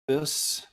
This.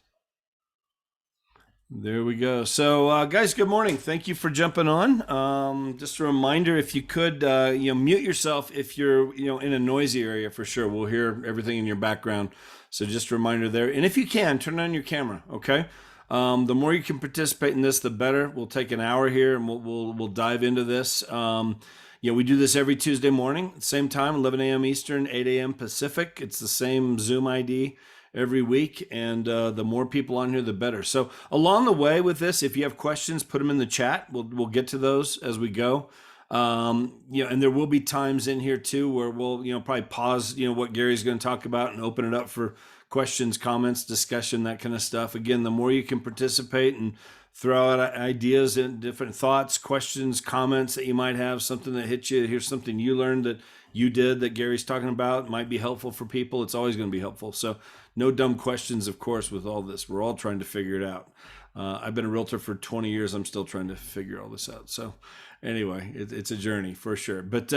There we go. So, guys, good morning. Thank you for jumping on. Just a reminder, if you could, mute yourself if you're, in a noisy area for sure. We'll hear everything in your background. So, just a reminder there. And if you can, turn on your camera. Okay. The more you can participate in this, the better. We'll take an hour here, and we'll dive into this. We do this every Tuesday morning, same time, 11 a.m. Eastern, 8 a.m. Pacific. It's the same Zoom ID every week, and the more people on here, the better. So along the way with this, if you have questions, put them in the chat. We'll get to those as we go. And there will be times in here too where we'll probably pause what Gary's going to talk about and open it up for questions, comments, discussion, that kind of stuff. Again, the more you can participate and throw out ideas and different thoughts, questions, comments that you might have, something that hit you, here's something you learned that you did that Gary's talking about, might be helpful for people. It's always going to be helpful. So no dumb questions, of course, with all this. We're all trying to figure it out. I've been a realtor for 20 years. I'm still trying to figure all this out. So anyway, it's a journey for sure. But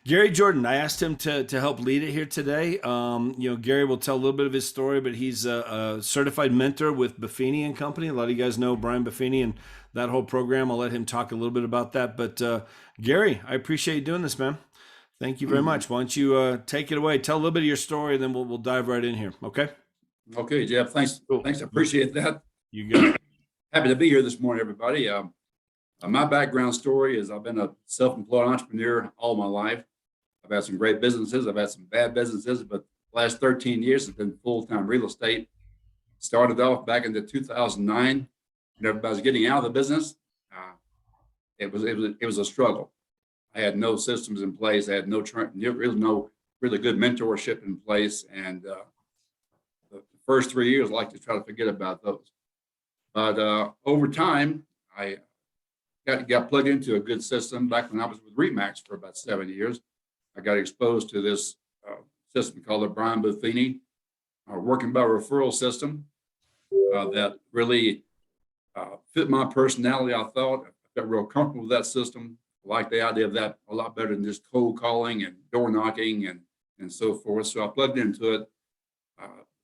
Gary Jordan, I asked him to help lead it here today. Gary will tell a little bit of his story, but he's a certified mentor with Buffini and Company. A lot of you guys know Brian Buffini and that whole program. I'll let him talk a little bit about that. But Gary, I appreciate you doing this, man. Thank you very much. Why don't you take it away? Tell a little bit of your story, and then we'll dive right in here. Okay. Okay, Jeff. Thanks. Cool. Thanks. I appreciate that. You got it. Happy to be here this morning, everybody. My background story is I've been a self-employed entrepreneur all my life. I've had some great businesses. I've had some bad businesses, but the last 13 years has been full-time real estate. Started off back in 2009 when everybody was getting out of the business. It was a struggle. I had no systems in place. I had no really good mentorship in place, and the first 3 years, I like to try to forget about those. But over time, I got plugged into a good system. Back when I was with Remax for about 7 years, I got exposed to this system called the Brian Buffini working by referral system that really fit my personality. I thought I got real comfortable with that system. I like the idea of that a lot better than just cold calling and door knocking and so forth. So I plugged into it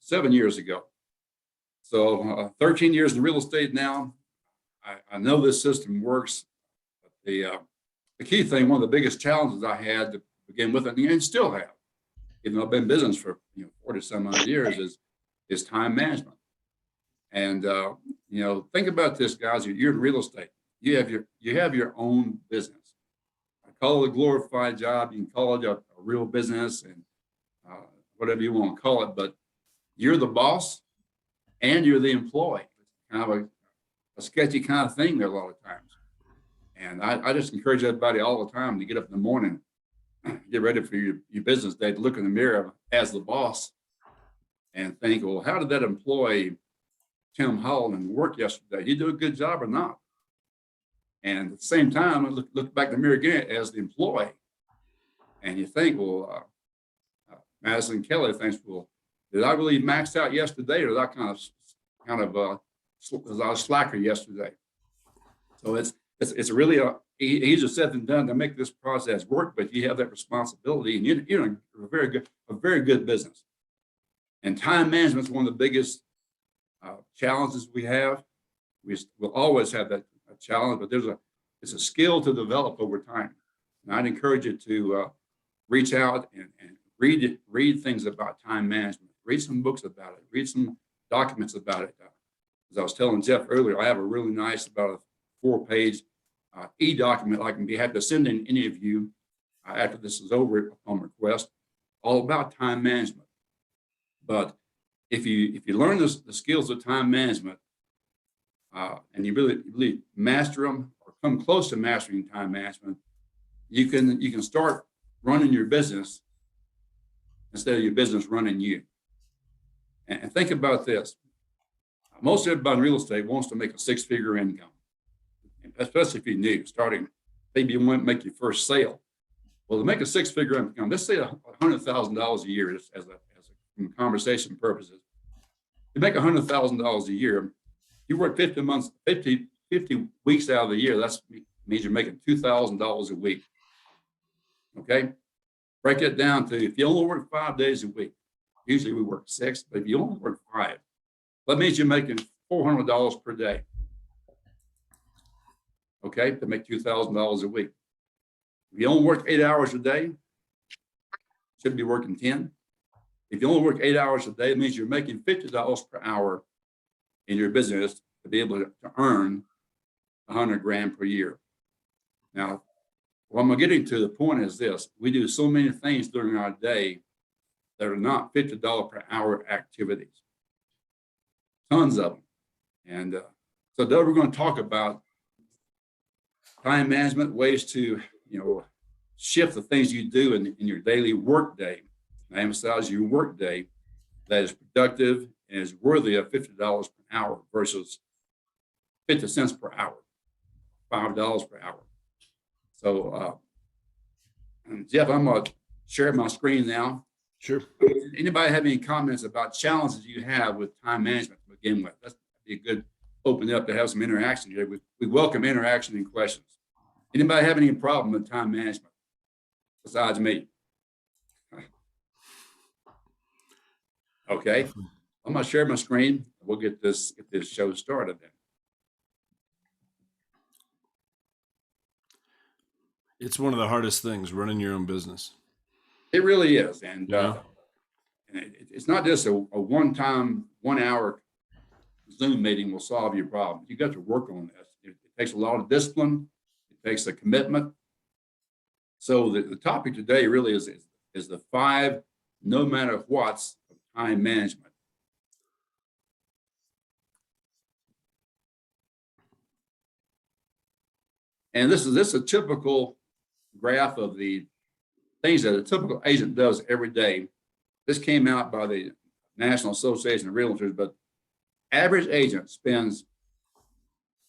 7 years ago. So 13 years in real estate now. I know this system works. The key thing, one of the biggest challenges I had to begin with, and still have, even though I've been in business for 40 some odd years, is time management. And think about this, guys. You're in real estate. You have your own business. I call it a glorified job. You can call it a real business and whatever you want to call it, but you're the boss and you're the employee. It's kind of a sketchy kind of thing there a lot of times. And I just encourage everybody all the time to get up in the morning, get ready for your business day, to look in the mirror as the boss and think, well, how did that employee, Tim Holland, work yesterday? Did he do a good job or not? And at the same time, I look back in the mirror again as the employee. And you think, well, Madison Kelly thinks, well, did I really max out yesterday, or did I kind of was I a slacker yesterday? So it's really easier said than done to make this process work, but you have that responsibility, and you're in a very good business. And time management is one of the biggest challenges we have. We'll always have that challenge, but it's a skill to develop over time. And I'd encourage you to reach out and read things about time management. Read some books about it. Read some documents about it. As I was telling Jeff earlier, I have a really nice, about a 4-page e-document I can be happy to send in any of you after this is over upon request, all about time management. But if you learn the skills of time management and you really master them or come close to mastering time management, you can start running your business instead of your business running you. And think about this. Most everybody in real estate wants to make a 6-figure income, especially if you're new, starting, maybe you want to make your first sale. Well, to make a 6-figure income, let's say $100,000 a year as from conversation purposes. You make $100,000 a year, you work 50 weeks out of the year, that means you're making $2,000 a week. Okay? Break it down to, if you only work 5 days a week, usually we work 6, but if you only work 5, That means you're making $400 per day. Okay, to make $2,000 a week. If you only work 8 hours a day, should be working 10. If you only work 8 hours a day, it means you're making $50 per hour in your business to be able to earn 100 grand per year. Now, what I'm getting to the point is this: we do so many things during our day that are not $50 per hour activities. Tons of them. And so today we're going to talk about time management, ways to, shift the things you do in your daily work day. I emphasize your work day that is productive and is worthy of $50 per hour versus 50 cents per hour, $5 per hour. So, Jeff, I'm going to share my screen now. Sure. Anybody have any comments about challenges you have with time management to begin with? That's be a good open up to have some interaction here. We welcome interaction and questions. Anybody have any problem with time management besides me? Okay, I'm going to share my screen. We'll get this show started then. It's one of the hardest things, running your own business. It really is. And, Yeah. and it's not just a one-time, 1 hour Zoom meeting will solve your problem. You got to work on this. It takes a lot of discipline. It takes a commitment. So the topic today really is the 5 no matter what's of time management. And this is a typical graph of the things that a typical agent does every day. This came out by the National Association of Realtors, but average agent spends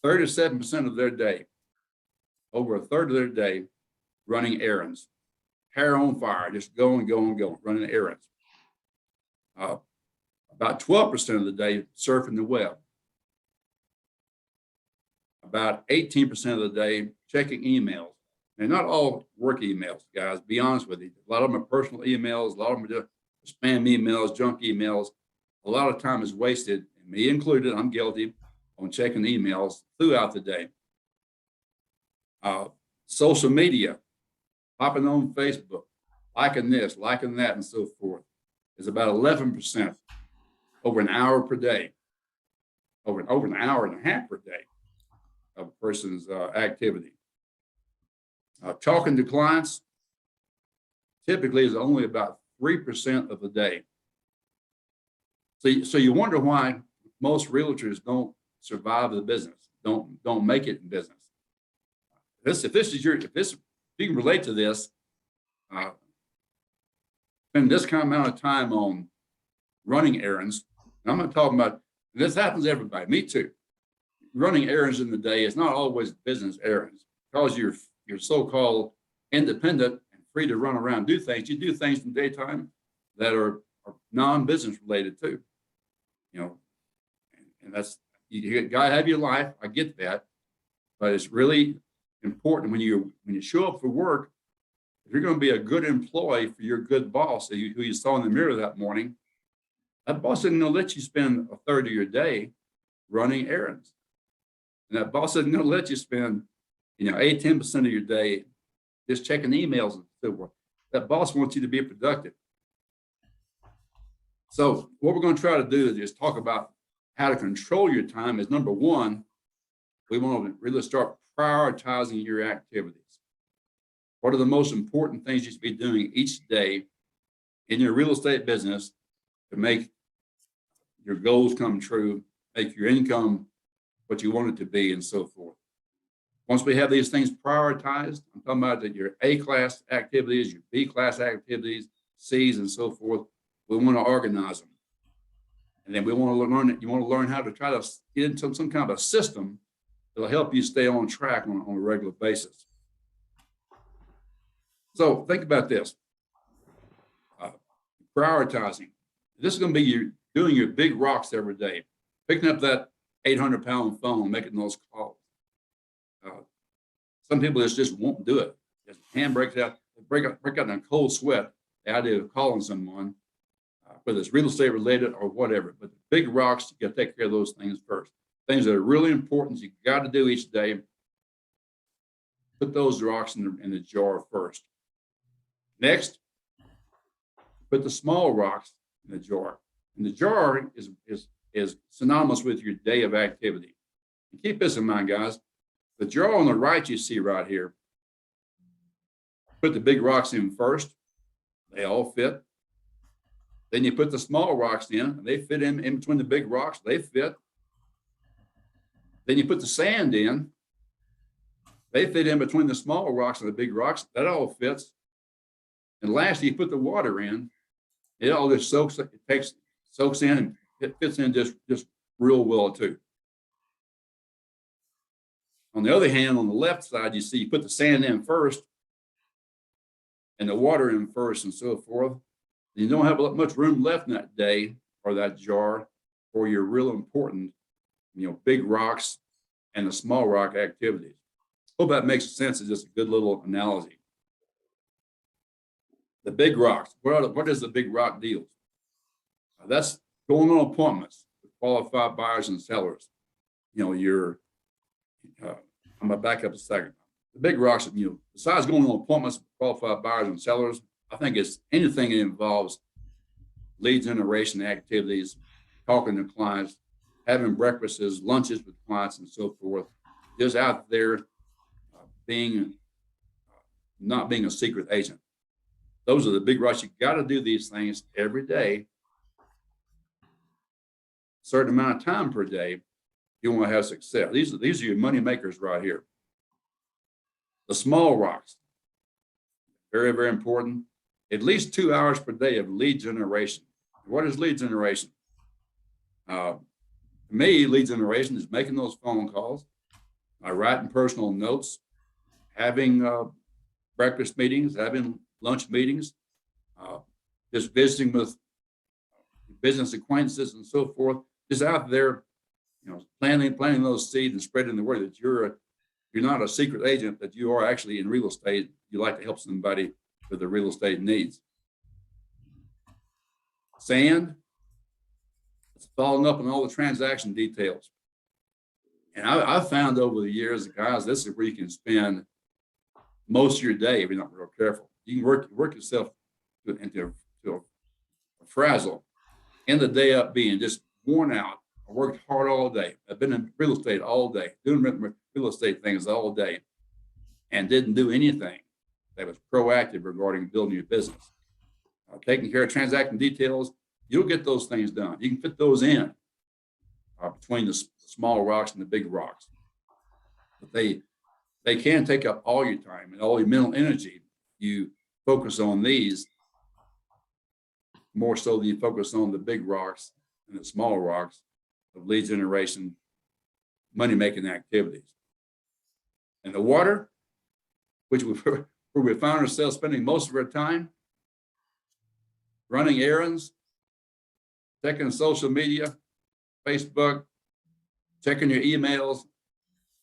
37% of their day, over a third of their day, running errands, hair on fire, just going, running errands. About 12% of the day surfing the web. About 18% of the day checking emails. And not all work emails, guys, be honest with you. A lot of them are personal emails, a lot of them are just spam emails, junk emails. A lot of time is wasted, and me included, I'm guilty, on checking emails throughout the day. Social media, hopping on Facebook, liking this, liking that, and so forth, is about 11%, over an hour per day, over an hour and a half per day of a person's activity. Talking to clients typically is only about 3% of the day. So you wonder why most realtors don't survive the business, don't make it in business. If you can relate to this, spend this kind of amount of time on running errands. And I'm not talking about, this happens to everybody, me too. Running errands in the day is not always business errands, because you're so-called independent and free to run around, do things. You do things in the daytime that are non-business related too. And that's, you gotta have your life. I get that, but it's really important when you show up for work. If you're going to be a good employee for your good boss who you saw in the mirror that morning, that boss isn't going to let you spend a third of your day running errands. And that boss isn't going to let you spend, 8-10% of your day just checking emails and so forth. That boss wants you to be productive. So what we're going to try to do is just talk about how to control your time. Is number one, we want to really start prioritizing your activities. What are the most important things you should be doing each day in your real estate business to make your goals come true, make your income what you want it to be, and so forth. Once we have these things prioritized, I'm talking about your A-class activities, your B-class activities, C's, and so forth. We want to organize them. And then we want to learn it. You want to learn how to try to get into some kind of a system that'll help you stay on track on a regular basis. So think about this. Prioritizing. This is going to be you doing your big rocks every day, picking up that 800-pound phone, making those calls. Some people just won't do it. Just hand breaks out, break out in a cold sweat, the idea of calling someone. whether it's real estate related or whatever. But the big rocks, you got to take care of those things first. Things that are really important, you got to do each day. Put those rocks in the jar first. Next, put the small rocks in the jar. And the jar is synonymous with your day of activity. And keep this in mind, guys. The jar on the right you see right here, put the big rocks in first. They all fit. Then you put the small rocks in, and they fit in between the big rocks. They fit. Then you put the sand in. They fit in between the small rocks and the big rocks. That all fits. And lastly, you put the water in. It all just soaks in, and it fits in just real well too. On the other hand, on the left side, you see you put the sand in first and the water in first and so forth. You don't have much room left in that day or that jar for your real important, big rocks and the small rock activities. Hope that makes sense. It's just a good little analogy. The big rocks. What is the big rock deal? That's going on appointments with qualified buyers and sellers. I'm gonna back up a second. The big rocks, besides going on appointments with qualified buyers and sellers, I think it's anything that involves lead generation activities, talking to clients, having breakfasts, lunches with clients, and so forth. Just out there not being a secret agent. Those are the big rocks. You got to do these things every day, a certain amount of time per day. You want to have success. These are your money makers right here. The small rocks, very, very important. At least 2 hours per day of lead generation. What is lead generation? To me, lead generation is making those phone calls, writing personal notes, having breakfast meetings, having lunch meetings, just visiting with business acquaintances and so forth. Just out there, planting those seeds and spreading the word that you're not a secret agent, that you are actually in real estate. You like to help somebody with their real estate needs. Sand, it's following up on all the transaction details. And I've found over the years, guys, this is where you can spend most of your day if you're not real careful. You can work yourself into a frazzle, end the day up being just worn out. I worked hard all day. I've been in real estate all day, doing real estate things all day, and didn't do anything that was proactive regarding building your business. Taking care of transaction details, you'll get those things done. You can fit those in between the small rocks and the big rocks. But they can take up all your time and all your mental energy. You focus on these more so than you focus on the big rocks and the small rocks of lead generation, money-making activities. And the water, where we found ourselves spending most of our time, running errands, checking social media, Facebook, checking your emails,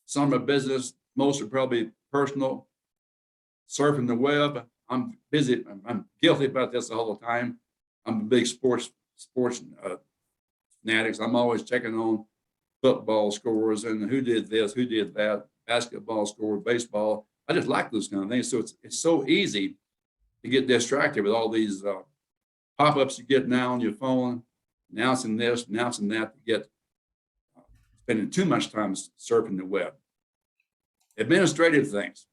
some are business, most are probably personal, surfing the web. I'm busy. I'm guilty about this all the time. I'm a big sports fanatics. I'm always checking on football scores and who did this, who did that, basketball score, baseball. I just like those kind of things. So it's so easy to get distracted with all these pop-ups you get now on your phone, announcing this, announcing that, to get spending too much time surfing the web. Administrative things,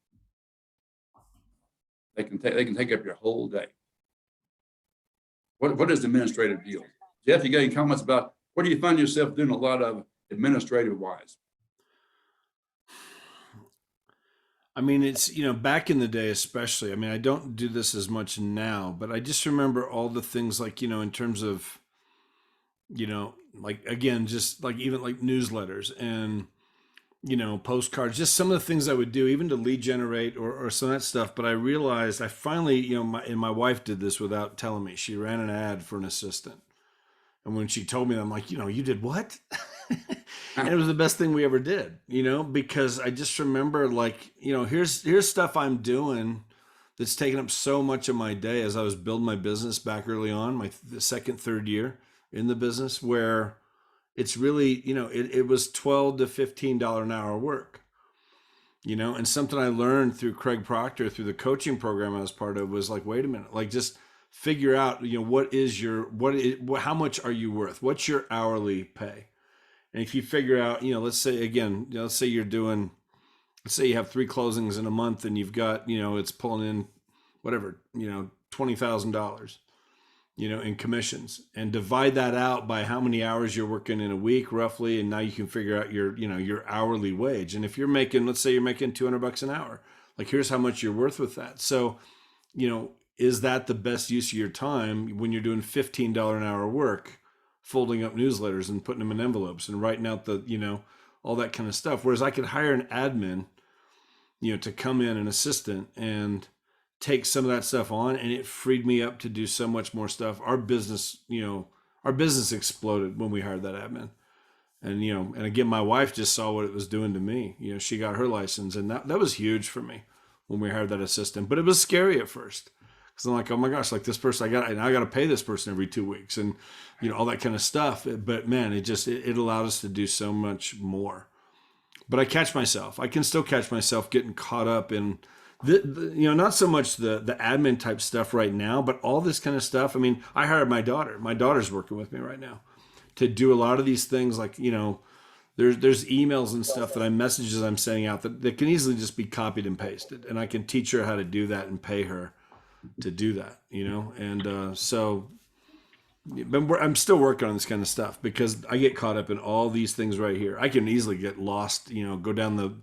they can take up your whole day. What is the administrative deal? Jeff, you got any comments about what do you find yourself doing a lot of administrative wise? I mean, it's, back in the day, especially, I mean, I don't do this as much now, but I just remember all the things like, in terms of, like, again, just like even like newsletters and, postcards, just some of the things I would do, even to lead generate or some of that stuff. But I realized I finally, my wife did this without telling me. She ran an ad for an assistant. And when she told me, I'm like, you did what? And it was the best thing we ever did, because I just remember like, here's stuff I'm doing that's taken up so much of my day as I was building my business back early on, the second, third year in the business, where it's really, it was $12 to $15 an hour work, and something I learned through Craig Proctor, through the coaching program I was part of, was like, wait a minute, like just figure out, how much are you worth? What's your hourly pay? And if you figure out, let's say again, let's say let's say you have 3 closings in a month and you've got, it's pulling in whatever, $20,000, in commissions, and divide that out by how many hours you're working in a week roughly. And now you can figure out your hourly wage. And if you're making, let's say you're making $200 an hour, like here's how much you're worth with that. So, is that the best use of your time when you're doing $15 an hour work, folding up newsletters and putting them in envelopes and writing out all that kind of stuff? Whereas I could hire an admin, to come in, an assistant, and take some of that stuff on, and it freed me up to do so much more stuff. Our business exploded when we hired that admin. And again, my wife just saw what it was doing to me. She got her license, and that was huge for me when we hired that assistant. But it was scary at first, because I'm like, oh my gosh, like this person, I got to pay this person every 2 weeks, and all that kind of stuff. But man, it allowed us to do so much more. But I can still catch myself getting caught up in not so much the admin type stuff right now, but all this kind of stuff. I mean, I hired my daughter. My daughter's working with me right now to do a lot of these things. Like, there's emails and stuff messages I'm sending out that can easily just be copied and pasted. And I can teach her how to do that and pay her to do that, And so I'm still working on this kind of stuff because I get caught up in all these things right here. I can easily get lost, go down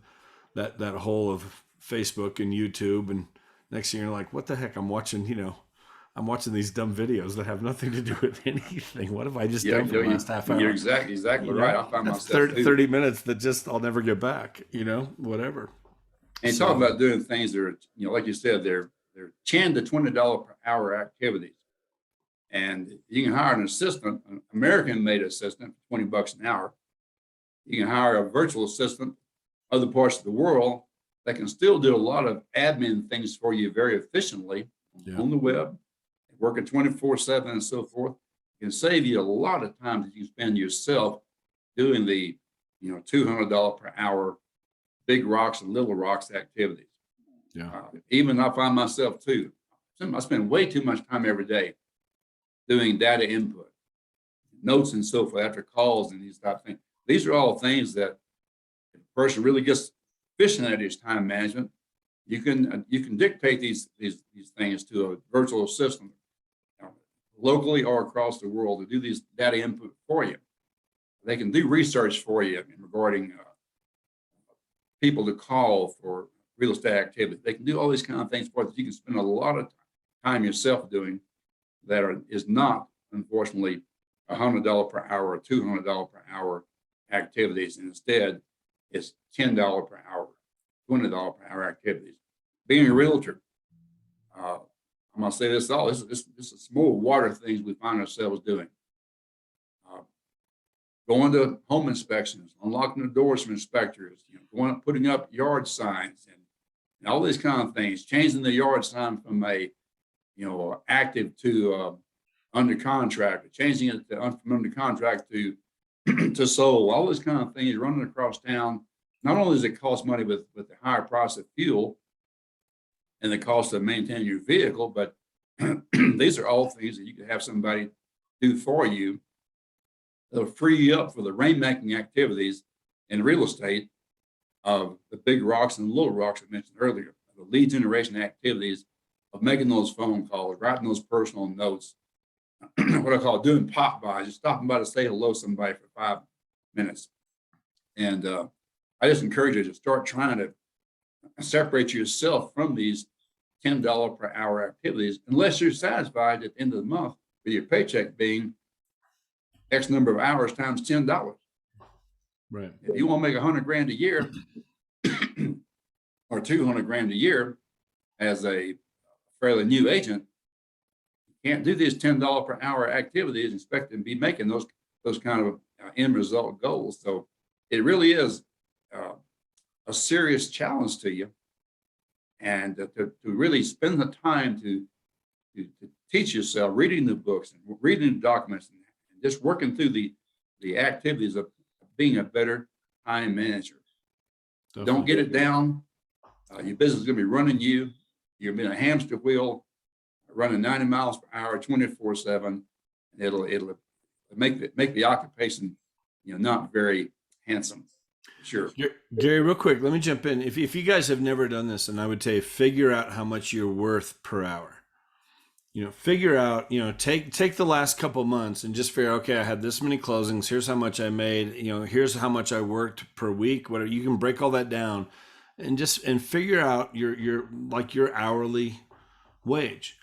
that hole of Facebook and YouTube, and next thing you're like, what the heck? I'm watching these dumb videos that have nothing to do with anything. What have I just done for the last half hour? You're exactly right. I find myself 30 minutes that just I'll never get back, whatever. And talking about doing things that are, like you said, they're $10 to $20 per hour activities. And you can hire an assistant, an American-made assistant, for $20 an hour. You can hire a virtual assistant, other parts of the world, that can still do a lot of admin things for you very efficiently on the web, working 24/7 and so forth. It can save you a lot of time that you spend yourself doing the, $200 per hour big rocks and little rocks activities. Yeah. Even I find myself too. I spend way too much time every day doing data input, notes and so forth after calls and these type of things. These are all things that if a person really gets efficient at his time management, you can dictate these things to a virtual assistant, locally or across the world, to do these data input for you. They can do research for you regarding people to call for real estate activity. They can do all these kind of things for you that you can spend a lot of time yourself doing that is not, unfortunately, $100 per hour or $200 per hour activities. And instead, it's $10 per hour, $20 per hour activities. Being a realtor, I'm going to say this all, this is small water things we find ourselves doing. Going to home inspections, unlocking the doors from inspectors, putting up yard signs and all these kind of things, changing the yard sign from a active to under contract, changing it from under contract to to sold, all those kind of things running across town. Not only does it cost money with the higher price of fuel and the cost of maintaining your vehicle, but these are all things that you can have somebody do for you. They'll free you up for the rainmaking activities in real estate of the big rocks and little rocks I mentioned earlier, the lead generation activities of making those phone calls, writing those personal notes, what I call doing pop bys, just stopping by to say hello to somebody for 5 minutes. And I just encourage you to start trying to separate yourself from these $10 per hour activities, unless you're satisfied at the end of the month with your paycheck being X number of hours times $10. Right. If you want to make $100,000 a year or $200,000 a year as a fairly new agent, you can't do these $10 per hour activities and expect to be making those kind of end result goals. So it really is a serious challenge to you. and to really spend the time to teach yourself, reading the books and reading the documents and just working through the activities of being a better time manager. Definitely. Don't get it down. Your business is going to be running you. You're being a hamster wheel, running 90 miles per hour, 24/7. It'll make the occupation, not very handsome. Sure. Gary, real quick, let me jump in. If you guys have never done this, and I would say figure out how much you're worth per hour. Figure out, take the last couple months and just figure, okay, I had this many closings. Here's how much I made. Here's how much I worked per week. Whatever, you can break all that down, and figure out your hourly wage.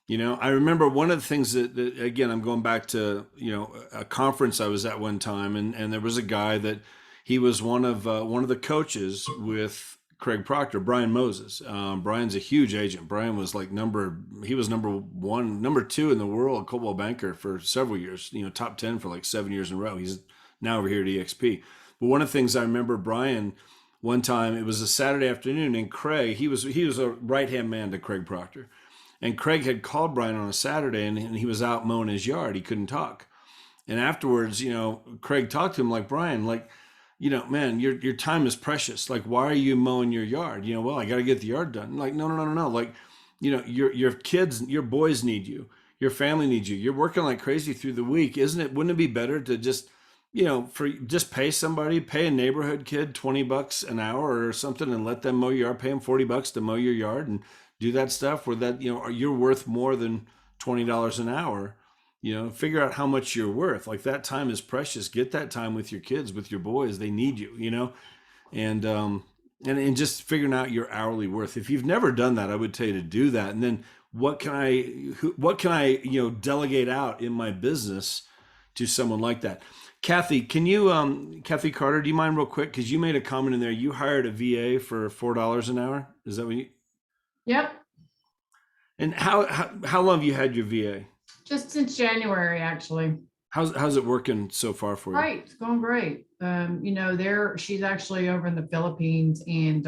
I remember one of the things that again, I'm going back to a conference I was at one time, and there was a guy that he was one of the coaches with Craig Proctor, Brian Moses. Brian's a huge agent. Brian was number 1, number 2 in the world, Coldwell Banker for several years, top 10 for 7 years in a row. He's now over here at EXP. But one of the things I remember Brian, one time, it was a Saturday afternoon, and Craig, he was a right-hand man to Craig Proctor. And Craig had called Brian on a Saturday, and he was out mowing his yard. He couldn't talk. And afterwards, Craig talked to him like, Brian, man, your time is precious. Why are you mowing your yard? Well, I got to get the yard done. No. Your kids, your boys need you. Your family needs you. You're working like crazy through the week. Wouldn't it be better to just, pay a neighborhood kid $20 an hour or something and let them mow your yard, pay them $40 to mow your yard and do that stuff where that, you're worth more than $20 an hour. Figure out how much you're worth. That time is precious. Get that time with your kids, with your boys. They need you, and just figuring out your hourly worth. If you've never done that, I would tell you to do that. And then what can I delegate out in my business to someone like that? Kathy, can you, Kathy Carter, do you mind real quick? Cause you made a comment in there. You hired a VA for $4 an hour. Is that what you? Yep. And how long have you had your VA? Just since January, actually. How's it working so far for you? Right, it's going great. She's actually over in the Philippines, and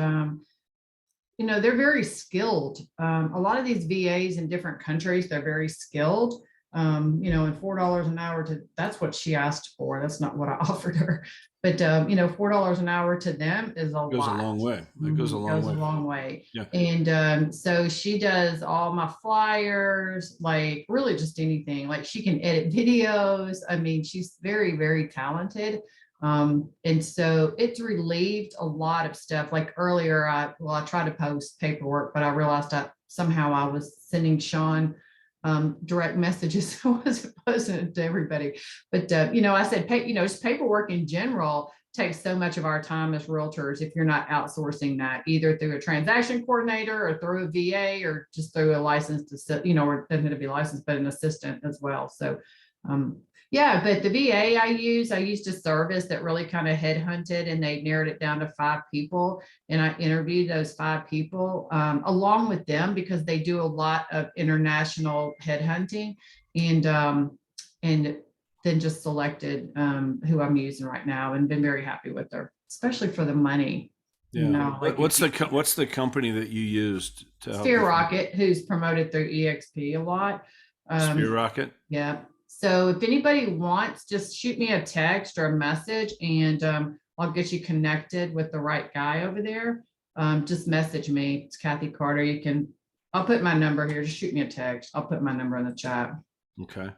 they're very skilled. A lot of these VAs in different countries, they're very skilled. And $4 an hour that's what she asked for. That's not what I offered her. But $4 an hour to them is a lot. It goes a long way. It goes a long way. Goes a long way. Yeah. And so she does all my flyers, really just anything. She can edit videos. I mean, she's very, very talented. And so it's relieved a lot of stuff. Earlier, I tried to post paperwork, but I realized that somehow I was sending Sean direct messages. I wasn't posting it to everybody, but I said, just paperwork in general takes so much of our time as realtors. If you're not outsourcing that either through a transaction coordinator or through a VA or just through a licensed, or doesn't have to be licensed, but an assistant as well. So, but the VA I used a service that really kind of headhunted, and they narrowed it down to 5 people. And I interviewed those 5 people along with them because they do a lot of international headhunting, and then just selected who I'm using right now and been very happy with her, especially for the money. Yeah. What's the company that you used to help? Sphere Rocket, who's promoted through EXP a lot. Sphere Rocket. Yeah. So if anybody wants, just shoot me a text or a message, and I'll get you connected with the right guy over there. Just message me. It's Kathy Carter. I'll put my number here. Just shoot me a text. I'll put my number in the chat. Okay.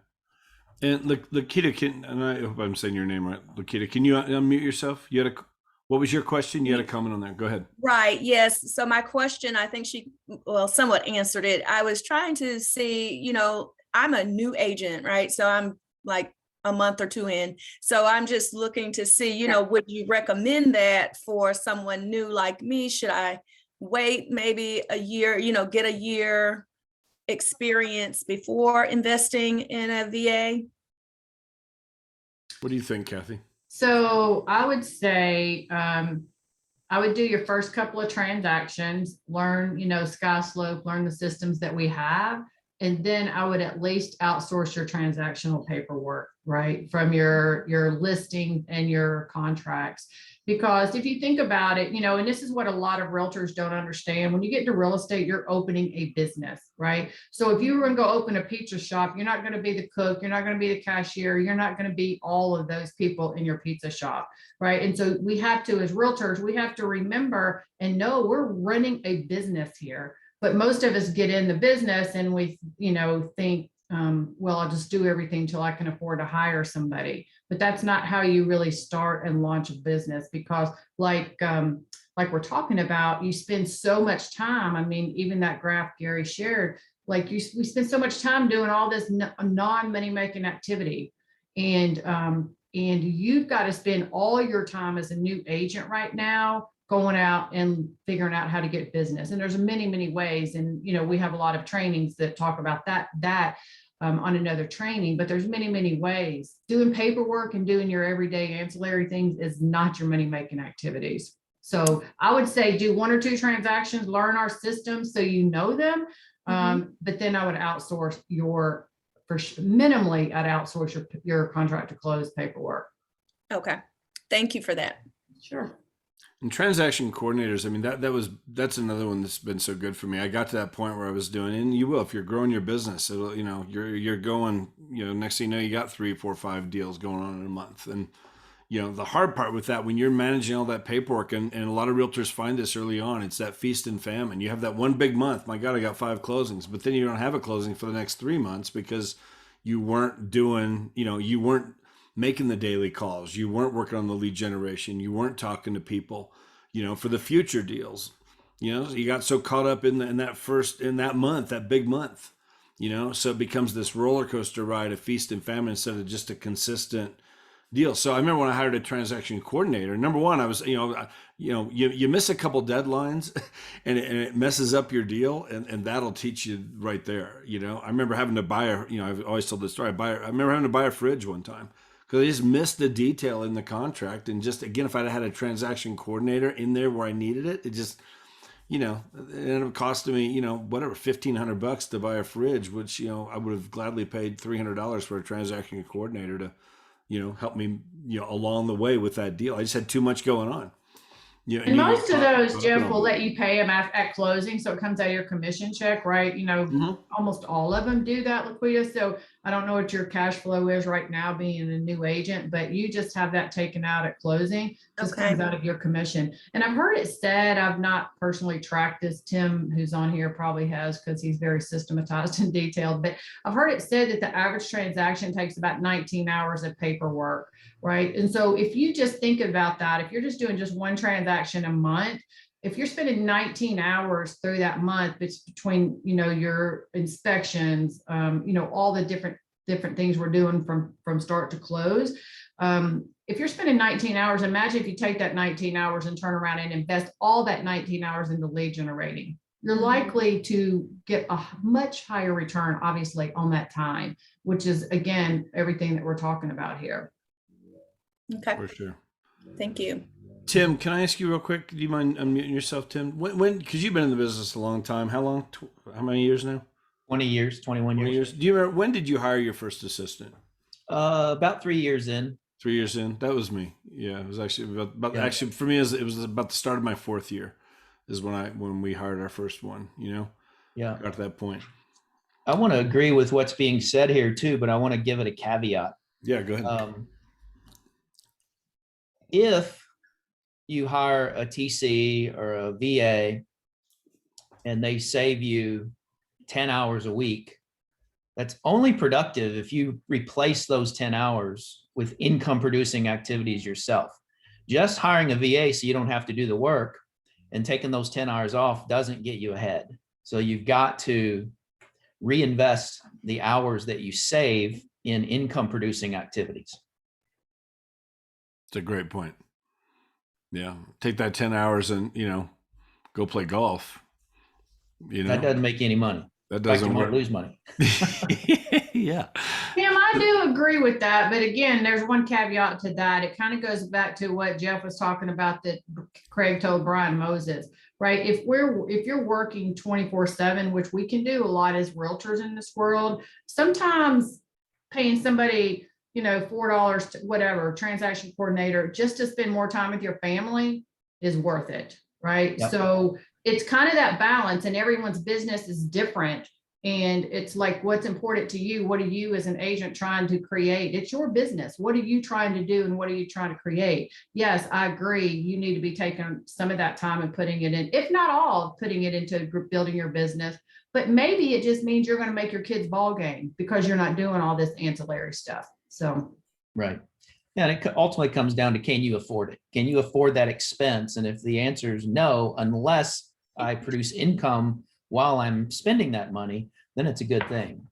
And Lakita, and I hope I'm saying your name right. Lakita, can you unmute yourself? What was your question? You had a comment on there. Go ahead. Right. Yes. So my question, I think she somewhat answered it. I was trying to see, I'm a new agent, right? So I'm a month or 2 in. So I'm just looking to see, would you recommend that for someone new like me? Should I wait maybe a year, get a year experience before investing in a VA? What do you think, Kathy? So I would say I would do your first couple of transactions, learn, sky slope, learn the systems that we have. And then I would at least outsource your transactional paperwork, right? From your listing and your contracts. Because if you think about it, and this is what a lot of realtors don't understand. When you get into real estate, you're opening a business, right? So if you were going to go open a pizza shop, you're not going to be the cook, you're not going to be the cashier, you're not going to be all of those people in your pizza shop, right? And so we have to, as realtors, we have to remember and know we're running a business here. But most of us get in the business and we, think, well, I'll just do everything till I can afford to hire somebody. But that's not how you really start and launch a business, because like we're talking about, you spend so much time. I mean, even that graph Gary shared, we spend so much time doing all this non-money making activity. And you've got to spend all your time as a new agent right now going out and figuring out how to get business. And there's many, many ways. And, we have a lot of trainings that talk about that on another training, but there's many, many ways. Doing paperwork and doing your everyday ancillary things is not your money-making activities. So I would say do 1 or 2 transactions, learn our systems so you know them. But then I would outsource minimally, I'd outsource your contract to close paperwork. Okay. Thank you for that. Sure. And transaction coordinators, I mean, that's another one that's been so good for me. I got to that point where I was doing, and you will, if you're growing your business, it'll, you're going, next thing you know, you got 3, 4, 5 deals going on in a month. And, the hard part with that, when you're managing all that paperwork, and a lot of realtors find this early on, it's that feast and famine. You have that one big month. My God, I got 5 closings, but then you don't have a closing for the next 3 months because you weren't doing, you weren't making the daily calls. You weren't working on the lead generation. You weren't talking to people, for the future deals. You got so caught up in that month, that big month, so it becomes this roller coaster ride of feast and famine instead of just a consistent deal. So I remember when I hired a transaction coordinator, number one, I was, you miss a couple deadlines and it messes up your deal, and that'll teach you right there. I remember having to buy I've always told this story. I remember having to buy a fridge one time, because I just missed the detail in the contract. And just, again, if I'd had a transaction coordinator in there where I needed it, it just, it ended up costing me, whatever, $1,500 to buy a fridge, which, I would have gladly paid $300 for a transaction coordinator to, help me, along the way with that deal. I just had too much going on. And most of those, Jeff, will let you pay them at closing. So it comes out of your commission check, right? Almost all of them do that, Laquita. So I don't know what your cash flow is right now being a new agent, but you just have that taken out at closing. Just comes out of your commission. And I've heard it said, I've not personally tracked this. Tim, who's on here, probably has, because he's very systematized and detailed. But I've heard it said that the average transaction takes about 19 hours of paperwork, right? And so if you just think about that, if you're just doing just one transaction a month, if you're spending 19 hours through that month, it's between, your inspections, all the different things we're doing from start to close. If you're spending 19 hours, imagine if you take that 19 hours and turn around and invest all that 19 hours into lead generating. You're likely to get a much higher return, obviously, on that time, which is, again, everything that we're talking about here. Okay. For sure. Thank you. Tim, can I ask you real quick? Do you mind unmuting yourself, Tim? When, because you've been in the business a long time. How long? How many years now? 20 years, 21 years. Do you remember, when did you hire your first assistant? About 3 years in. 3 years in. That was me. Yeah, it was actually actually for me, it was about the start of my 4th year is when we hired our first one. Yeah. Got to that point. I want to agree with what's being said here too, but I want to give it a caveat. Yeah, go ahead. If you hire a TC or a VA and they save you 10 hours a week, that's only productive if you replace those 10 hours with income producing activities yourself. Just hiring a VA so you don't have to do the work and taking those 10 hours off doesn't get you ahead. So you've got to reinvest the hours that you save in income producing activities. It's a great point. Yeah. Take that 10 hours and, go play golf. That doesn't make you any money. That In fact, you doesn't might work. lose money. Yeah. Tim, I do agree with that, but again, there's one caveat to that. It kind of goes back to what Jeff was talking about that Craig told Brian Moses, right? If you're working 24/7, which we can do a lot as realtors in this world, sometimes paying somebody, $4 to whatever, transaction coordinator, just to spend more time with your family is worth it, right? Yep. So it's kind of that balance, and everyone's business is different. And it's like, what's important to you? What are you as an agent trying to create? It's your business. What are you trying to do? And what are you trying to create? Yes, I agree. You need to be taking some of that time and putting it in, if not all, putting it into building your business. But maybe it just means you're going to make your kids' ball game because you're not doing all this ancillary stuff. So. Right. Yeah, and it ultimately comes down to, can you afford it? Can you afford that expense? And if the answer is no, unless I produce income while I'm spending that money, then it's a good thing.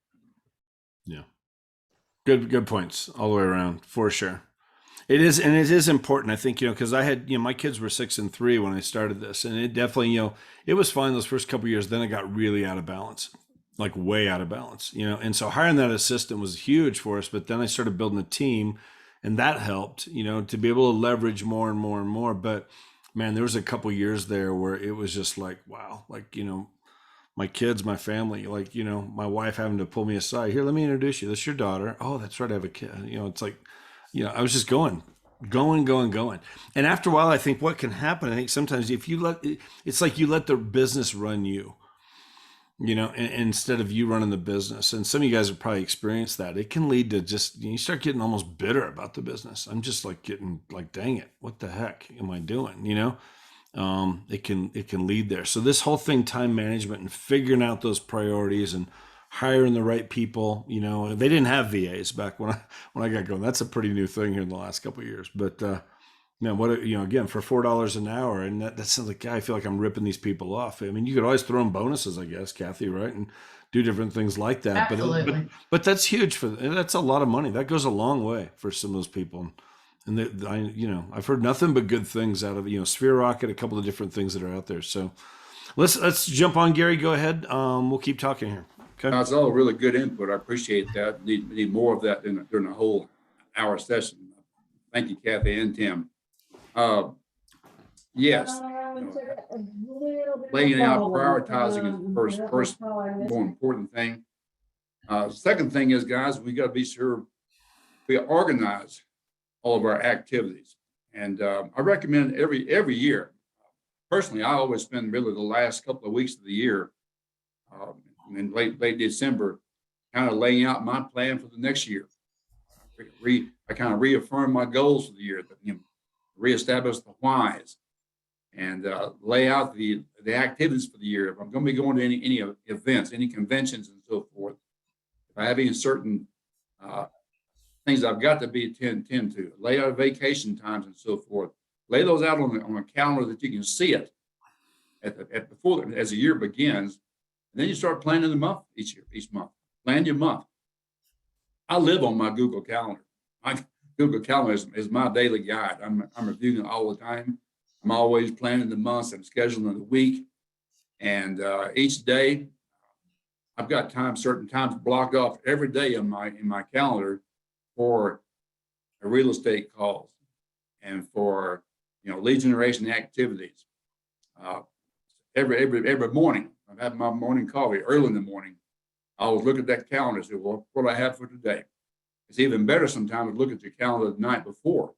Yeah. Good points all the way around, for sure. It is, and it is important, I think, because I had, my kids were 6 and 3 when I started this, and it definitely, it was fine those first couple of years. Then it got really out of balance, like way out of balance, and so hiring that assistant was huge for us. But then I started building a team, and that helped, to be able to leverage more and more and more. But man, there was a couple of years there where it was just like, wow, like, my kids, my family, like, my wife having to pull me aside. Here, let me introduce you. This is your daughter. Oh, that's right. I have a kid. It's like, I was just going. And after a while, I think what can happen, I think sometimes if you it's like you let the business run you, instead of you running the business. And some of you guys have probably experienced that. It can lead to just, you start getting almost bitter about the business. I'm just like getting like, dang it, what the heck am I doing? It can lead there. So this whole thing, time management and figuring out those priorities and hiring the right people, they didn't have VAs back when I got going. That's a pretty new thing here in the last couple of years. But again, for $4 an hour, and that sounds like, I feel like I'm ripping these people off. I mean, you could always throw them bonuses, I guess, Kathy, right, and do different things like that. Absolutely. But that's huge that's a lot of money. That goes a long way for some of those people. And I've heard nothing but good things out of Sphere Rocket, a couple of different things that are out there. So let's jump on, Gary. Go ahead. We'll keep talking here. Okay. That's all really good input. I appreciate that. Need more of that during the whole hour session. Thank you, Kathy and Tim. Yes, laying out, prioritizing is the first more important thing. Second thing is, guys, we got to be sure we organize all of our activities. And I recommend every year. Personally, I always spend really the last couple of weeks of the year in late December, kind of laying out my plan for the next year. I kind of reaffirm my goals for the year, reestablish the whys, and lay out the activities for the year. If I'm going to be going to any events, any conventions and so forth, if I have any certain things I've got to attend to, lay out vacation times and so forth, lay those out on a calendar that you can see it before as the year begins. And then you start planning the month each month. Plan your month. I live on my Google Calendar. My Google Calendar is my daily guide. I'm reviewing it all the time. I'm always planning the months. I'm scheduling the week. And each day, I've got certain times blocked off every day in my calendar for real estate calls and for lead generation activities. Every morning, I'm having my morning coffee early in the morning. I always look at that calendar and say, well, what do I have for today? It's even better sometimes to look at your calendar the night before,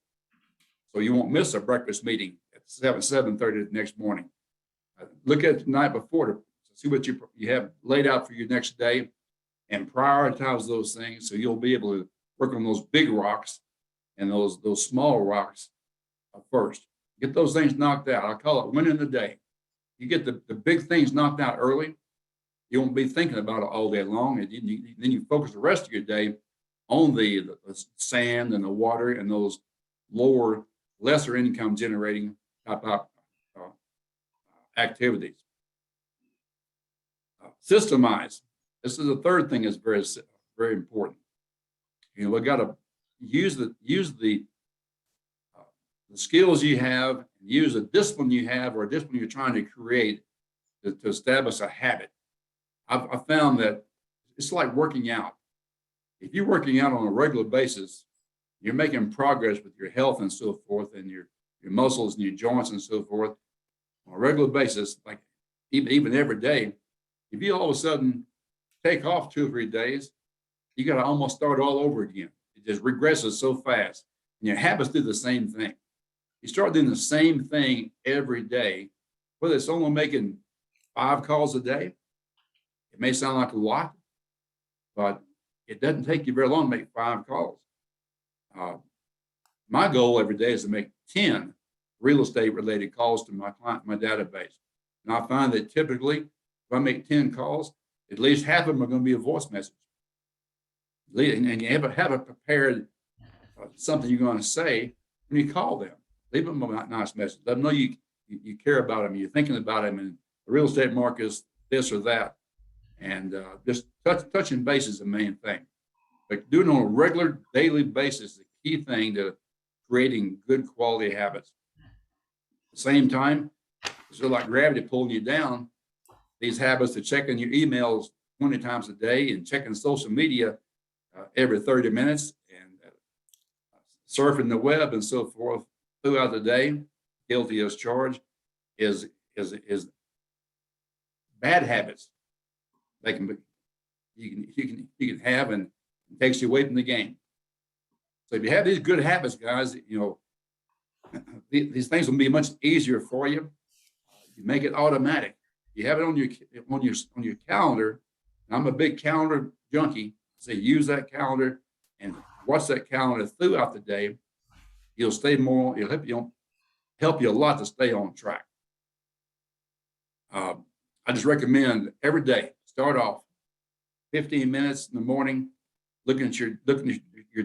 so you won't miss a breakfast meeting at 7:30 the next morning. Look at it the night before to see what you have laid out for your next day, and prioritize those things so you'll be able to work on those big rocks and those small rocks first. Get those things knocked out. I call it winning the day. You get the big things knocked out early, you won't be thinking about it all day long. And then you focus the rest of your day on the sand and the water and those lesser income generating type of activities. Systemize. This is the third thing that's very, very important. We got to use the skills you have, use a discipline you have, or a discipline you're trying to create to establish a habit. I've found that it's like working out. If you're working out on a regular basis, you're making progress with your health and so forth, and your muscles and your joints and so forth on a regular basis, like even every day. If you all of a sudden take off 2 or 3 days, you got to almost start all over again. It just regresses so fast. And your habits do the same thing. You start doing the same thing every day, whether it's only making 5 calls a day. It may sound like a lot, but it doesn't take you very long to make 5 calls. My goal every day is to make 10 real estate related calls to my client, my database. And I find that typically, if I make 10 calls, at least half of them are going to be a voice message. And you have it prepared, something you're going to say when you call them. Leave them a nice message. Let them know you care about them, you're thinking about them, and the real estate market is this or that. And just touching base is the main thing. But doing it on a regular daily basis is the key thing to creating good quality habits. At the same time, it's sort of like gravity pulling you down. These habits of checking your emails 20 times a day and checking social media every 30 minutes and surfing the web and so forth throughout the day, guilty as charged, is bad habits. They can you can have, and it takes you away from the game. So if you have these good habits, guys, these things will be much easier for you. You make it automatic. You have it on your calendar. And I'm a big calendar junkie. So use that calendar and watch that calendar throughout the day. You'll stay more. It'll help you a lot to stay on track. I just recommend every day start off 15 minutes in the morning, looking at your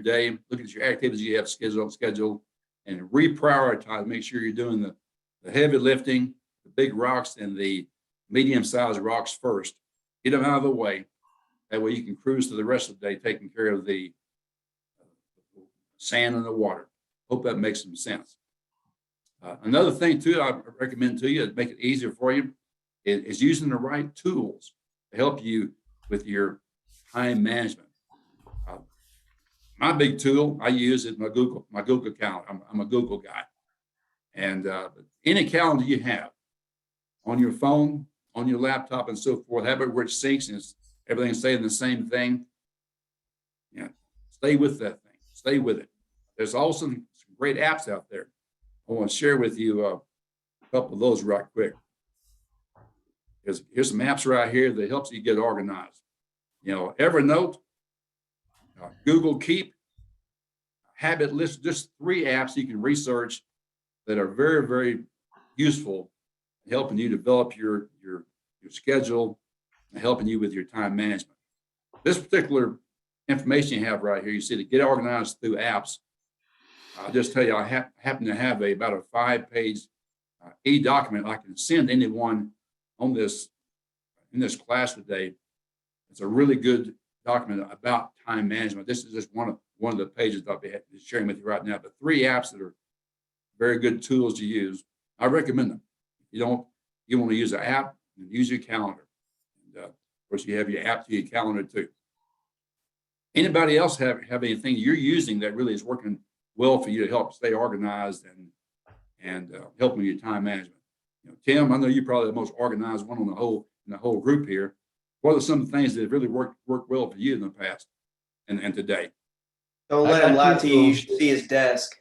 day, looking at your activities you have scheduled, and reprioritize. Make sure you're doing the heavy lifting, the big rocks, and the medium-sized rocks first. Get them out of the way. That way you can cruise to the rest of the day, taking care of the sand and the water. Hope that makes some sense. Another thing too, I recommend to you to make it easier for you is using the right tools to help you with your time management. My big tool I use is my Google calendar. I'm a Google guy. And any calendar you have on your phone, on your laptop, and so forth, have it where it syncs and everything's saying the same thing. Yeah, stay with that thing. Stay with it. There's also some great apps out there. I want to share with you a couple of those right quick. Here's some apps right here that helps you get organized. Evernote, Google Keep, Habit List, just 3 apps you can research that are very, very useful in helping you develop your schedule and helping you with your time management. This particular information you have right here, you see to get organized through apps. I'll just tell you, I happen to have about a 5-page e-document I can send anyone on in this class today. It's a really good document about time management. This is just one of the pages I'll be sharing with you right now. But 3 apps that are very good tools to use. I recommend them. You want to use an app, use your calendar. And of course, you have your app to your calendar too. Anybody else have anything you're using that really is working well for you to help stay organized and helping with your time management? Tim, I know you're probably the most organized one in the whole group here. What are some of the things that have really worked well for you in the past and today? Don't let him lie to you. You should see his desk.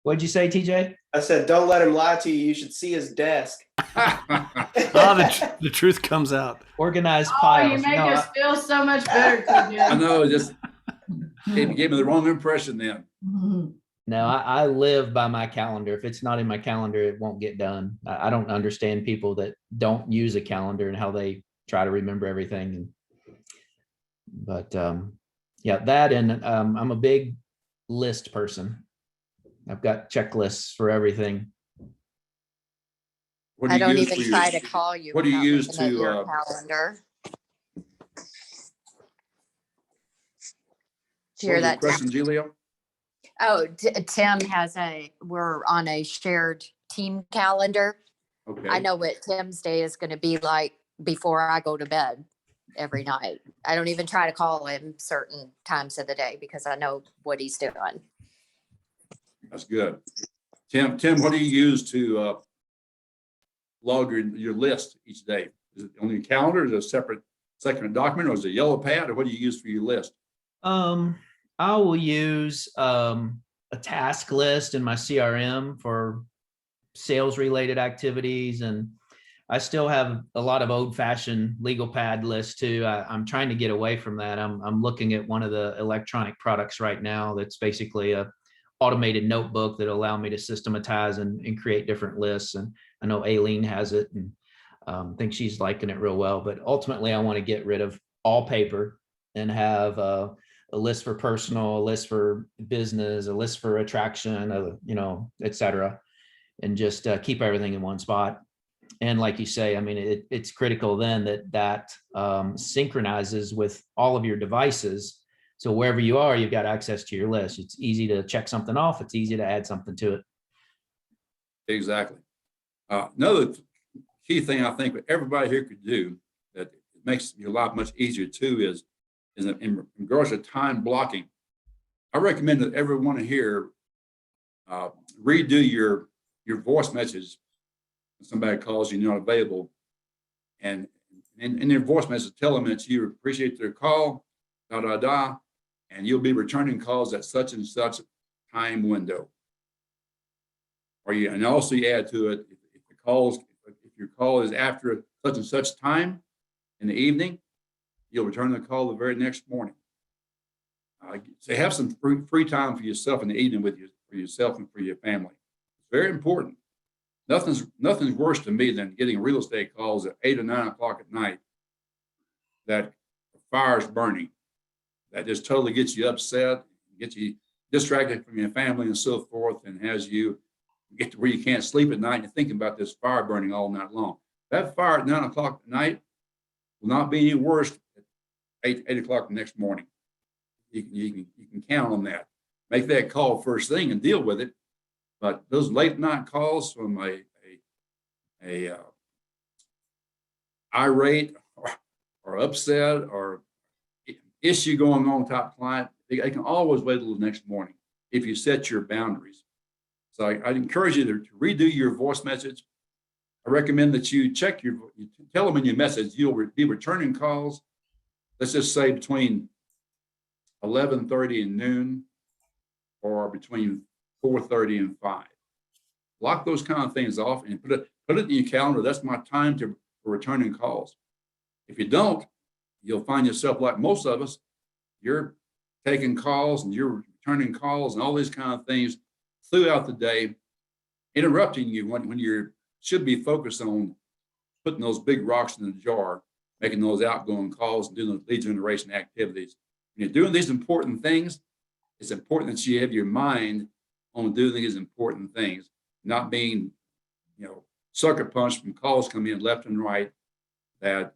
What'd you say, TJ? I said, don't let him lie to you. You should see his desk. The truth comes out. Organized Oh, piles. you make No, us feel so much better, I TJ. know, just gave me the wrong impression then. No, I live by my calendar. If it's not in my calendar, it won't get done. I don't understand people that don't use a calendar and how they try to remember everything. But yeah, that, and I'm a big list person. I've got checklists for everything. What do I you don't use even for try your- to call you. What do you without use looking at to your calendar? Do you hear what was your that? question, Julia? Oh, Tim we're on a shared team calendar. Okay. I know what Tim's day is going to be like before I go to bed every night. I don't even try to call him certain times of the day because I know what he's doing. That's good. Tim, what do you use to log your list each day? Is it on your calendar? Is it a separate document, or is it a yellow pad, or what do you use for your list? I will use a task list in my CRM for sales related activities, and I still have a lot of old fashioned legal pad lists too. I'm trying to get away from that. I'm looking at one of the electronic products right now that's basically a automated notebook that allow me to systematize and create different lists. And I know Aileen has it, and I think she's liking it real well. But ultimately, I want to get rid of all paper and have a list for personal, a list for business, a list for attraction, et cetera, and just keep everything in one spot. And like you say, I mean, it's critical then that synchronizes with all of your devices. So wherever you are, you've got access to your list. It's easy to check something off. It's easy to add something to it. Exactly. Another key thing I think that everybody here could do that makes your life much easier too is in regards to time blocking. I recommend that everyone here redo your voice message when somebody calls you and you're not available, and in your voice message tell them that you appreciate their call, and you'll be returning calls at such and such time window. And also you add to it, if your call is after such and such time in the evening, you'll return the call the very next morning. So have some free time for yourself in the evening for yourself and for your family. It's very important. Nothing's worse to me than getting real estate calls at 8 or 9 o'clock at night that the fire's burning. That just totally gets you upset, gets you distracted from your family and so forth, and has you get to where you can't sleep at night and you're thinking about this fire burning all night long. That fire at 9 o'clock at night will not be any worse at 8 o'clock the next morning. You can count on that. Make that call first thing and deal with it. But those late night calls from a irate or upset or issue going on with top client, they can always wait till the next morning if you set your boundaries. So I'd encourage you to redo your voice message. I recommend that you tell them in your message you'll be returning calls. Let's just say between 11:30 and noon, or between 4:30 and 5. Block those kind of things off and put it in your calendar. That's my time for returning calls. If you don't, you'll find yourself like most of us. You're taking calls and you're returning calls and all these kind of things throughout the day, interrupting you when you should be focused on putting those big rocks in the jar, making those outgoing calls and doing those lead generation activities. When you're doing these important things, it's important that you have your mind on doing these important things, not being, sucker punched from calls coming in left and right, that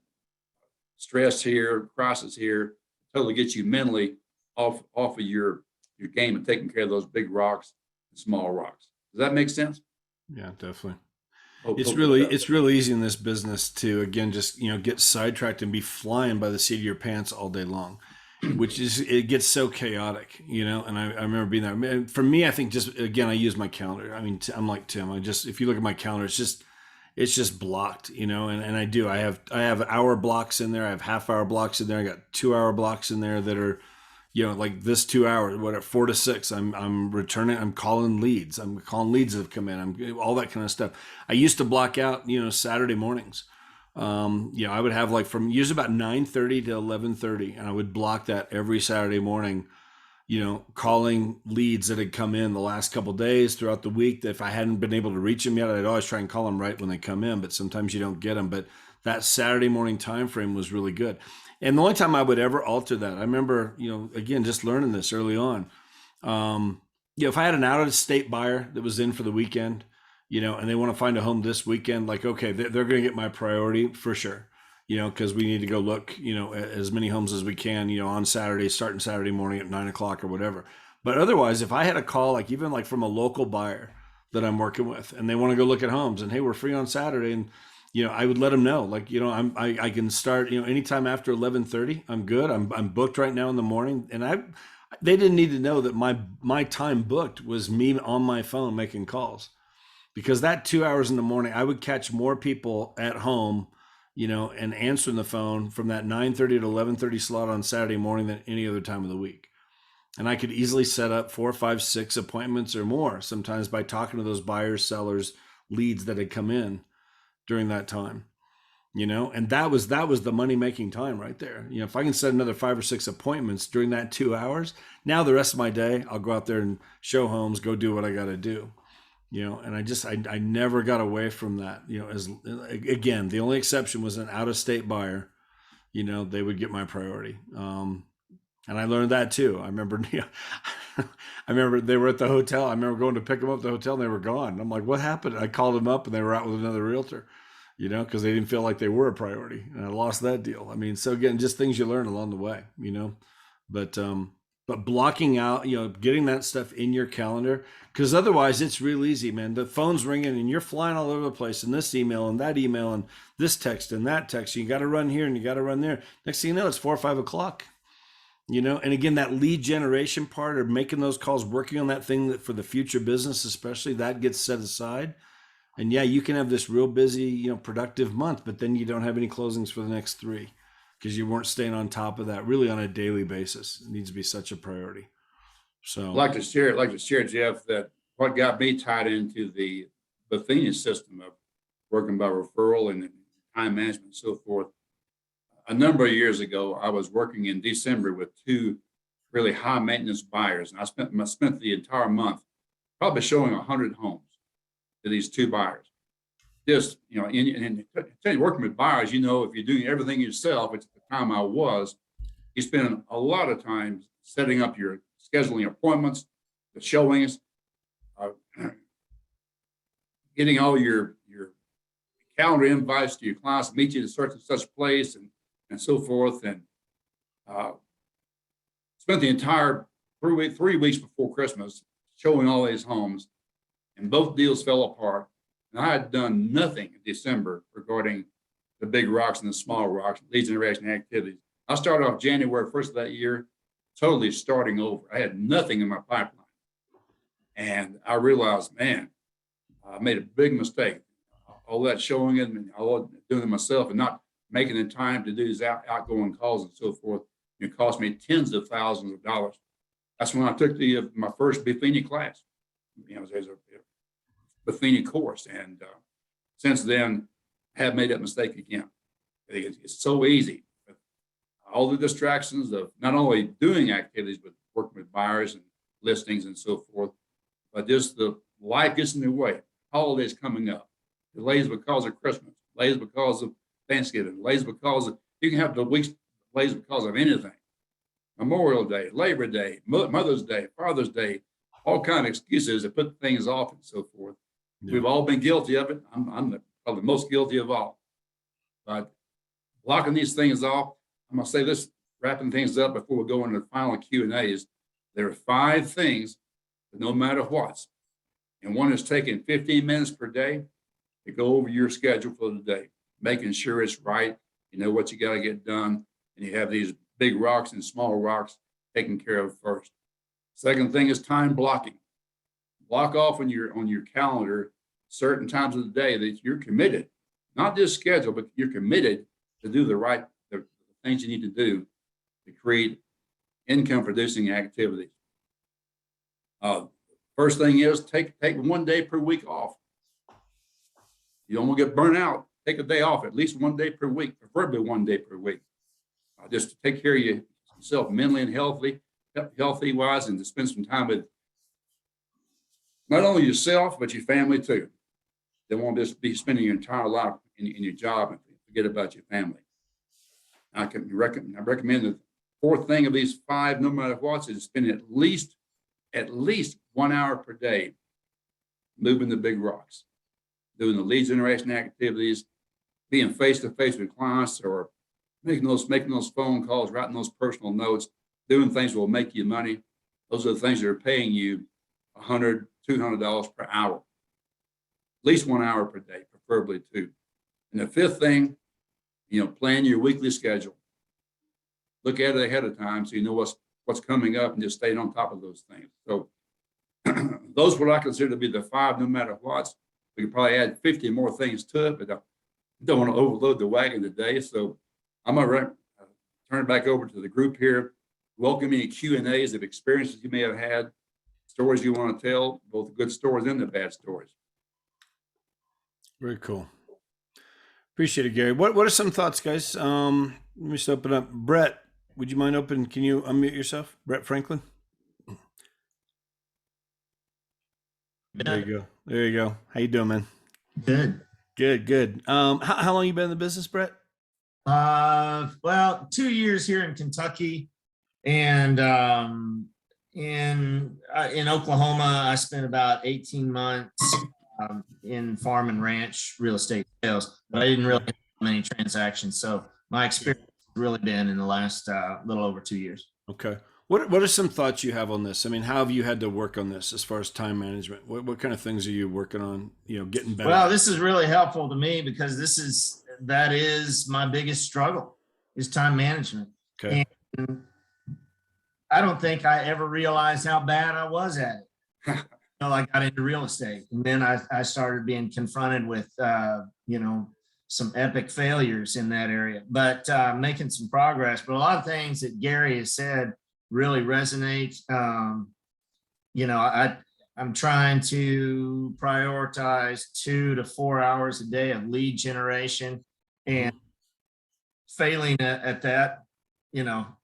stress here, crisis here, totally gets you mentally off of your game and taking care of those big rocks and small rocks. Does that make sense? Yeah, definitely. It's really easy in this business to, again, just, get sidetracked and be flying by the seat of your pants all day long, which it gets so chaotic, and I remember being there. For me, I think just, again, I use my calendar. I mean, I'm like Tim, if you look at my calendar, it's just blocked, and I have hour blocks in there. I have half-hour blocks in there. I got 2-hour blocks in there that are, like this 2 hours, 4 to 6, I'm returning, I'm calling leads. I'm calling leads that have come in. I'm all that kind of stuff. I used to block out, Saturday mornings. I would have usually about 9:30 to 11:30, and I would block that every Saturday morning, calling leads that had come in the last couple of days throughout the week. That if I hadn't been able to reach them yet, I'd always try and call them right when they come in, but sometimes you don't get them. But that Saturday morning time frame was really good. And the only time I would ever alter that, I remember, again, just learning this early on. If I had an out-of-state buyer that was in for the weekend, and they want to find a home this weekend, okay, they're going to get my priority for sure, because we need to go look, at as many homes as we can, on Saturday, starting Saturday morning at 9 o'clock or whatever. But otherwise, if I had a call, even from a local buyer that I'm working with, and they want to go look at homes, and hey, we're free on Saturday, and I would let them know, like, I can start, anytime after 11:30, I'm good. I'm booked right now in the morning. And they didn't need to know that my time booked was me on my phone making calls, because that 2 hours in the morning, I would catch more people at home, and answering the phone from that 9:30 to 11:30 slot on Saturday morning than any other time of the week. And I could easily set up 4, 5, 6 appointments or more, sometimes by talking to those buyers, sellers, leads that had come in during that time, and that was the money making time right there. If I can set another 5 or 6 appointments during that 2 hours, now the rest of my day, I'll go out there and show homes, go do what I got to do. And I never got away from that. As again, the only exception was an out of state buyer, they would get my priority. And I learned that too. I remember, I remember they were at the hotel. I remember going to pick them up at the hotel and they were gone. I'm like, what happened? I called them up and they were out with another realtor, because they didn't feel like they were a priority, and I lost that deal. I mean, so again, just things you learn along the way, but blocking out, getting that stuff in your calendar, because otherwise it's real easy, man. The phone's ringing and you're flying all over the place, and this email and that email and this text and that text. You got to run here and you got to run there. Next thing you know, it's 4 or 5 o'clock. And again, that lead generation part, or making those calls, working on that thing that for the future business, especially, that gets set aside. And yeah, you can have this real busy, productive month, but then you don't have any closings for the next 3 because you weren't staying on top of that really on a daily basis. It needs to be such a priority. So I'd like to share, Jeff, that what got me tied into the Buffini system of working by referral and time management and so forth. A number of years ago, I was working in December with 2 really high maintenance buyers, and I spent the entire month probably showing 100 homes to these 2 buyers. Just, and working with buyers, if you're doing everything yourself, which at the time I was, you spend a lot of time setting up your scheduling appointments, the showings, getting all your calendar invites to your clients to meet you at such and such place and so forth. And spent the entire 3 weeks before Christmas showing all these homes, and both deals fell apart. And I had done nothing in December regarding the big rocks and the small rocks, lead generation activities. I started off January 1st of that year, totally starting over. I had nothing in my pipeline. And I realized, man, I made a big mistake. All that showing it and all doing it myself and not making the time to do these outgoing calls and so forth, it cost me tens of thousands of dollars. That's when I took my first Buffini class. There's a Buffini course, and since then, I have made that mistake again. I think it's so easy. All the distractions of not only doing activities, but working with buyers and listings and so forth, but just the life gets in the way. Holidays coming up, delays because of Christmas, delays because of Thanksgiving, delays because of, you can have the weeks delays because of anything. Memorial Day, Labor Day, Mother's Day, Father's Day, all kinds of excuses to put things off and so forth. Yeah. We've all been guilty of it. I'm probably the most guilty of all. But blocking these things off, I'm going to say this, wrapping things up before we go into the final Q&As. There are 5 things that no matter what, and one is taking 15 minutes per day to go over your schedule for the day, making sure it's right. You know what you got to get done, and you have these big rocks and small rocks taken care of first. Second thing is time blocking. Block off on your calendar certain times of the day that you're committed, not just schedule, but you're committed to do the things you need to do to create income producing activities. First thing is take 1 day per week off. You don't want to get burnt out. Take a day off, at least 1 day per week, preferably 1 day per week. Just to take care of yourself mentally and healthy wise, and to spend some time with not only yourself, but your family too. They won't just be spending your entire life in your job and forget about your family. I recommend the 4th thing of these 5, no matter what, is spending at least 1 hour per day moving the big rocks, doing the lead generation activities, being face-to-face with clients, or making those phone calls, writing those personal notes, doing things that will make you money. Those are the things that are paying you $100, $200 per hour. At least 1 hour per day, preferably 2. And the fifth thing, plan your weekly schedule. Look at it ahead of time so you know what's coming up and just stay on top of those things. So those what I consider to be the 5 no matter what. We could probably add 50 more things to it, but I don't want to overload the wagon today. So I'm going to turn it back over to the group here. Welcome any Q&As of experiences you may have had, stories you want to tell, both the good stories and the bad stories. Very cool. Appreciate it, Gary. What are some thoughts, guys? Let me just open up. Brett, would you mind can you unmute yourself? Brett Franklin? There you go. There you go. How you doing, man? Good. Good. How long you been in the business, Brett? Well, 2 years here in Kentucky, and in Oklahoma, I spent about 18 months in farm and ranch real estate sales, but I didn't really have many transactions. So my experience has really been in the last little over 2 years. Okay. What are some thoughts you have on this? I mean, how have you had to work on this as far as time management? What kind of things are you working on, getting better? Well, this is really helpful to me because that is my biggest struggle is time management. Okay. And I don't think I ever realized how bad I was at it. I got into real estate, and then I started being confronted with, some epic failures in that area, but making some progress. But a lot of things that Gary has said really resonate. I'm trying to prioritize 2 to 4 hours a day of lead generation, and failing at that,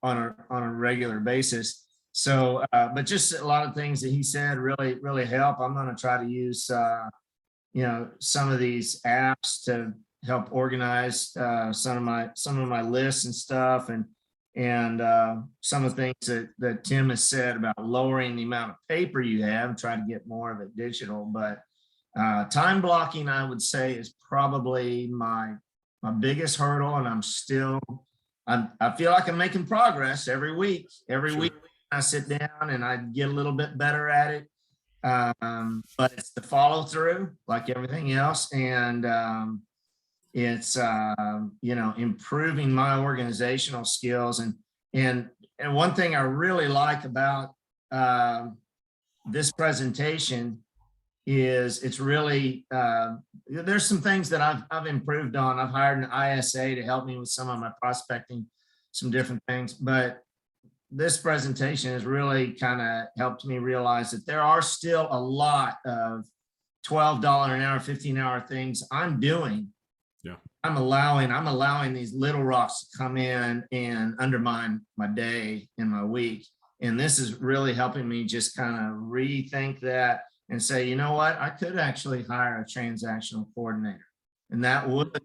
on a regular basis. So, but just a lot of things that he said really help. I'm going to try to use, some of these apps to help organize some of my lists and stuff, and some of the things that Tim has said about lowering the amount of paper you have, try to get more of it digital. But time blocking, I would say, is probably my biggest hurdle, and I feel like I'm making progress every week. Every week I sit down and I get a little bit better at it. But it's the follow through, like everything else, and it's improving my organizational skills. And one thing I really like about this presentation is it's really there's some things that I've improved on. I've hired an ISA to help me with some of my prospecting, some different things, but this presentation has really kind of helped me realize that there are still a lot of $12 an hour, 15-hour things I'm doing. Yeah. I'm allowing these little rocks to come in and undermine my day and my week. And this is really helping me just kind of rethink that and say, you know what, I could actually hire a transactional coordinator, and that would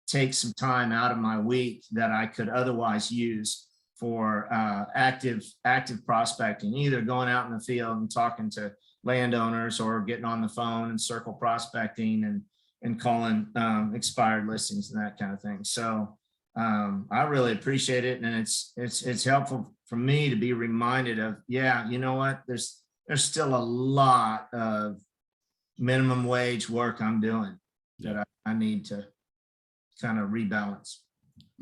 take some time out of my week that I could otherwise use for active prospecting, either going out in the field and talking to landowners or getting on the phone and circle prospecting and calling expired listings and that kind of thing. So I really appreciate it, and it's helpful for me to be reminded of, you know what, there's still a lot of minimum wage work I'm doing that I need to kind of rebalance.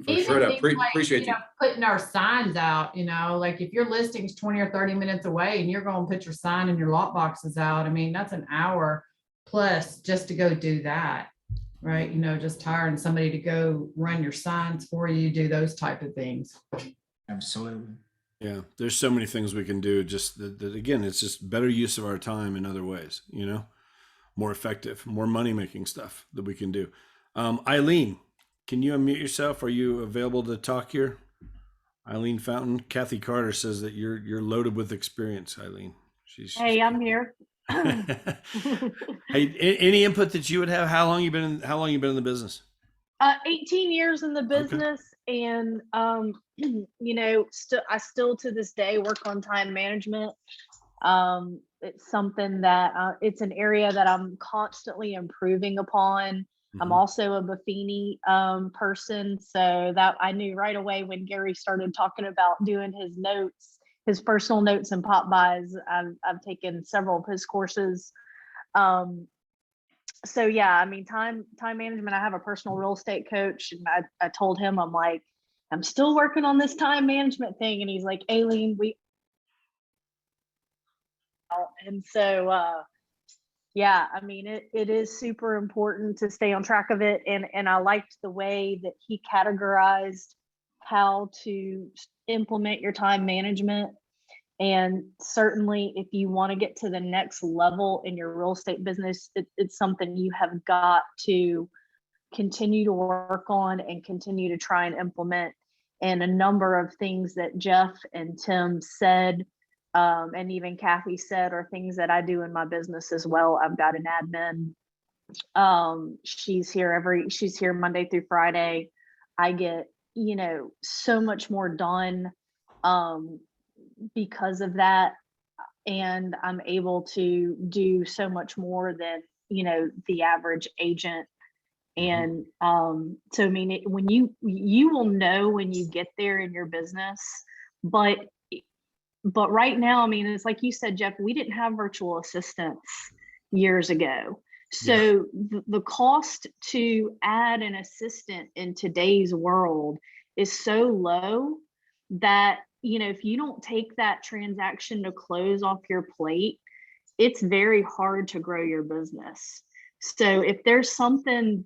For sure, I appreciate you. Putting our signs out, like if your listing's 20 or 30 minutes away and you're going to put your sign and your lot boxes out, I mean, that's an hour plus just to go do that, right? Just hiring somebody to go run your signs for you, do those type of things. Absolutely. Yeah, there's so many things we can do. Just that again, it's just better use of our time in other ways, more effective, more money-making stuff that we can do. Eileen, can you unmute yourself? Are you available to talk here? Eileen Fountain. Kathy Carter says that you're loaded with experience, Eileen. Hey, I'm here. Hey, any input that you would have? How long you been in the business? 18 years in the business, okay. And I still to this day work on time management. It's something that it's an area that I'm constantly improving upon. I'm also a Buffini person, so that I knew right away when Gary started talking about doing his notes, his personal notes and pop buys. I've taken several of his courses. so yeah, I mean, time management, I have a personal real estate coach, and I told him, I'm like, I'm still working on this time management thing. And he's like, Aileen, and so, yeah, I mean, it is super important to stay on track of it. And I liked the way that he categorized how to implement your time management. And certainly if you want to get to the next level in your real estate business, it's something you have got to continue to work on and continue to try and implement. And a number of things that Jeff and Tim said, and even Kathy said, are things that I do in my business as well. I've got an admin. She's here Monday through Friday. I get, so much more done because of that. And I'm able to do so much more than, the average agent. And so, I mean, when you will know when you get there in your business, but right now, I mean, it's like you said, Jeff, we didn't have virtual assistants years ago. So the cost to add an assistant in today's world is so low that, if you don't take that transaction to close off your plate, it's very hard to grow your business. So if there's something,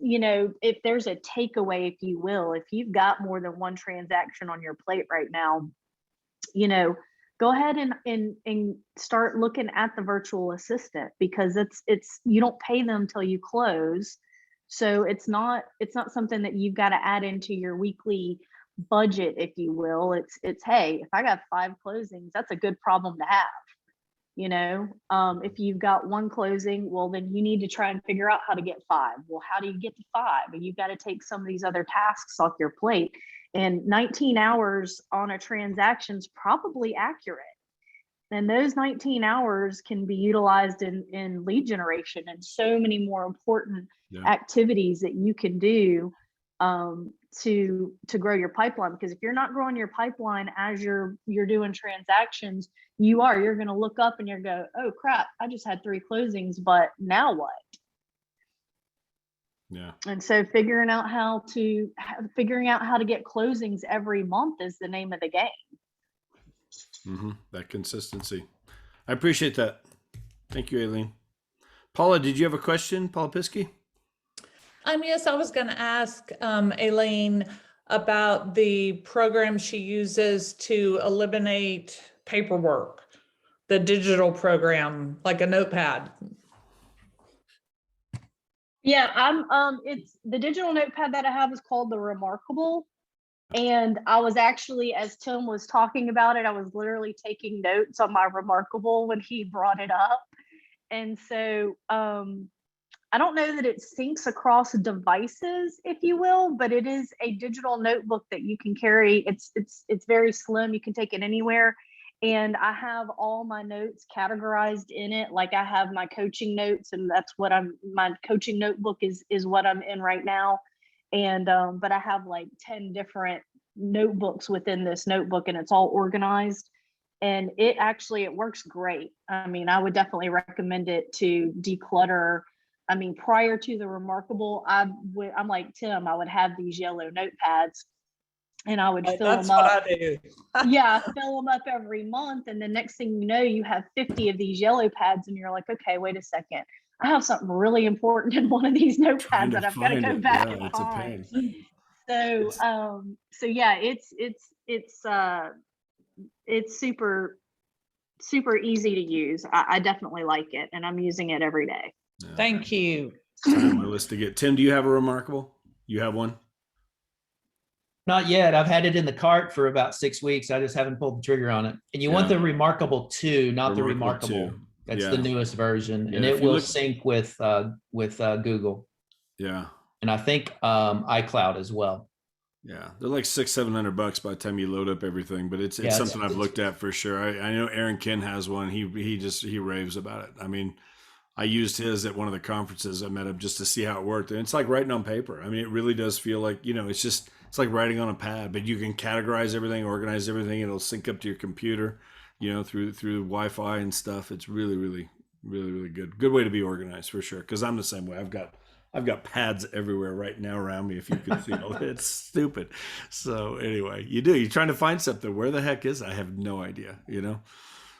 if there's a takeaway, if you will, if you've got more than one transaction on your plate right now, go ahead and start looking at the virtual assistant, because it's you don't pay them till you close. So it's not something that you've got to add into your weekly budget, if you will. It's hey, if I got 5 closings, that's a good problem to have. If you've got 1 closing, well, then you need to try and figure out how to get 5. Well, how do you get to 5? And you've got to take some of these other tasks off your plate. And 19 hours on a transaction is probably accurate. And those 19 hours can be utilized in lead generation and so many more important activities that you can do to grow your pipeline. Because if you're not growing your pipeline as you're doing transactions, you're going to look up and you're go, oh crap, I just had 3 closings, but now what? Yeah. And so figuring out how to get closings every month is the name of the game. That consistency. I appreciate that. Thank you, Aileen. Paula, did you have a question? Paula Piskey? Yes, I was going to ask Aileen about the program she uses to eliminate paperwork, the digital program, like a notepad. Yeah, it's the digital notepad that I have is called the Remarkable. And I was actually, as Tim was talking about it, I was literally taking notes on my Remarkable when he brought it up. And so I don't know that it syncs across devices, if you will, but it is a digital notebook that you can carry. It's very slim. You can take it anywhere. And I have all my notes categorized in it. Like I have my coaching notes, and that's what my coaching notebook is what I'm in right now. And, but I have like 10 different notebooks within this notebook, and it's all organized. And it works great. I mean, I would definitely recommend it to declutter. I mean, prior to the Remarkable, I'm like Tim, I would have these yellow notepads and I would fill them up. That's what I do. Yeah, fill them up every month. And the next thing you know, you have 50 of these yellow pads and you're like, okay, wait a second. I have something really important in one of these notepads that I've got to go back and find. So yeah, it's super, super easy to use. I definitely like it, and I'm using it every day. Yeah. Thank you. It's on my list to get. Tim, do you have a Remarkable? You have one? Not yet. I've had it in the cart for about 6 weeks. I just haven't pulled the trigger on it. And you want the Remarkable 2, not the Remarkable. 2. That's the newest version, and if it you will look- sync with Google. Yeah. And I think iCloud as well. Yeah, they're like $600-700 by the time you load up everything, but it's something I've looked at for sure. I know Aaron Ken has one. He raves about it. I mean, I used his at one of the conferences I met him just to see how it worked, and it's like writing on paper. I mean, it really does feel like it's like writing on a pad, but you can categorize everything, organize everything. It'll sync up to your computer, through Wi-Fi and stuff. It's really, really Really, really good. Good way to be organized for sure. Because I'm the same way. I've got pads everywhere right now around me. If you could see all it's stupid. So anyway, you're trying to find something. Where the heck is it? I have no idea.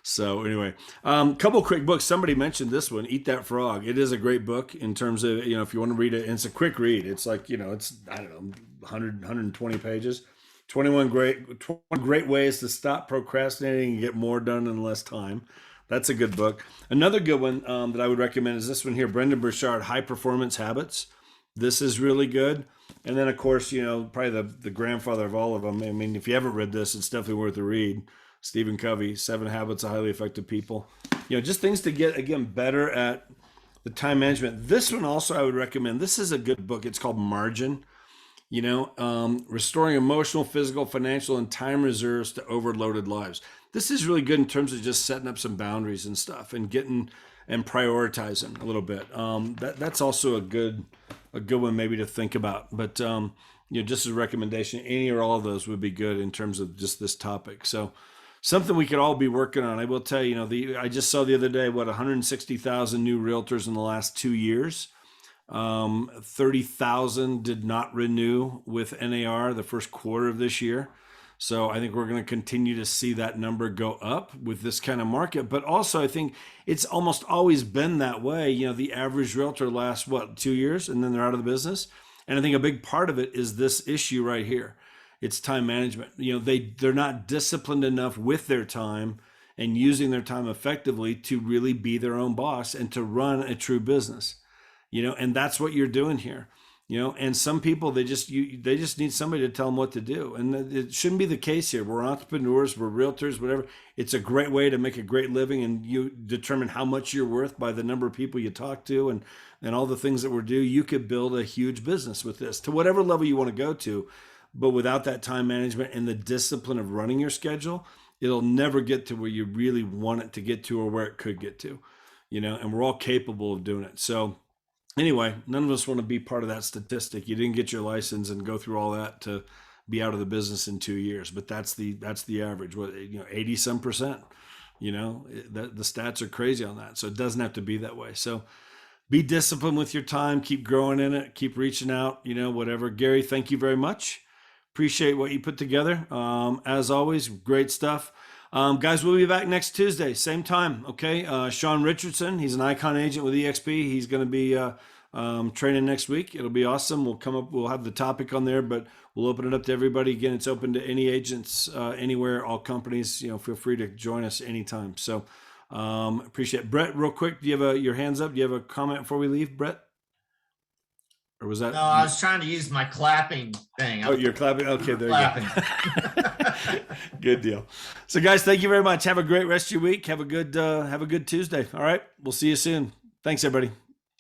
So anyway, couple quick books. Somebody mentioned this one, Eat That Frog. It is a great book in terms of, if you want to read it, and it's a quick read. It's like, it's, I don't know, 120 pages, 20 great ways to stop procrastinating and get more done in less time. That's a good book. Another good one that I would recommend is this one here, Brenda Burchard, High Performance Habits. This is really good. And then, of course, probably the grandfather of all of them. I mean, if you haven't read this, it's definitely worth a read. Stephen Covey, 7 Habits of Highly Effective People. Just things to get, again, better at the time management. This one also I would recommend. This is a good book. It's called Margin. Restoring emotional, physical, financial, and time reserves to overloaded lives. This is really good in terms of just setting up some boundaries and stuff and getting and prioritizing a little bit. That's also a good one maybe to think about. But just as a recommendation, any or all of those would be good in terms of just this topic. So something we could all be working on. I will tell you, I just saw the other day 160,000 new realtors in the last 2 years. 30,000 did not renew with NAR the first quarter of this year. So I think we're going to continue to see that number go up with this kind of market. But also I think it's almost always been that way. The average realtor lasts 2 years and then they're out of the business. And I think a big part of it is this issue right here. It's time management. They're not disciplined enough with their time and using their time effectively to really be their own boss and to run a true business. And that's what you're doing here. And some people, they just need somebody to tell them what to do. And it shouldn't be the case here. We're entrepreneurs, we're realtors, whatever. It's a great way to make a great living, and you determine how much you're worth by the number of people you talk to and all the things that we do. You could build a huge business with this to whatever level you want to go to. But without that time management and the discipline of running your schedule, it'll never get to where you really want it to get to or where it could get to, and we're all capable of doing it. So anyway, none of us want to be part of that statistic. You didn't get your license and go through all that to be out of the business in 2 years, but that's the average. 80 some percent. The stats are crazy on that. So it doesn't have to be that way. So be disciplined with your time. Keep growing in it. Keep reaching out. Whatever. Gary, thank you very much. Appreciate what you put together. As always, great stuff. Guys, we'll be back next Tuesday, same time. Okay. Sean Richardson, he's an Icon agent with EXP. He's going to be training next week. It'll be awesome. We'll have the topic on there, but we'll open it up to everybody. Again, it's open to any agents anywhere, all companies. Feel free to join us anytime. So appreciate it. Brett, real quick, do you have your hands up? Do you have a comment before we leave, Brett? Or was that? No, I was trying to use my clapping thing. Oh, you're clapping? Okay, there clapping. you go. Good deal. So guys, thank you very much. Have a great rest of your week. Have a good Tuesday. All right. We'll see you soon. Thanks, everybody.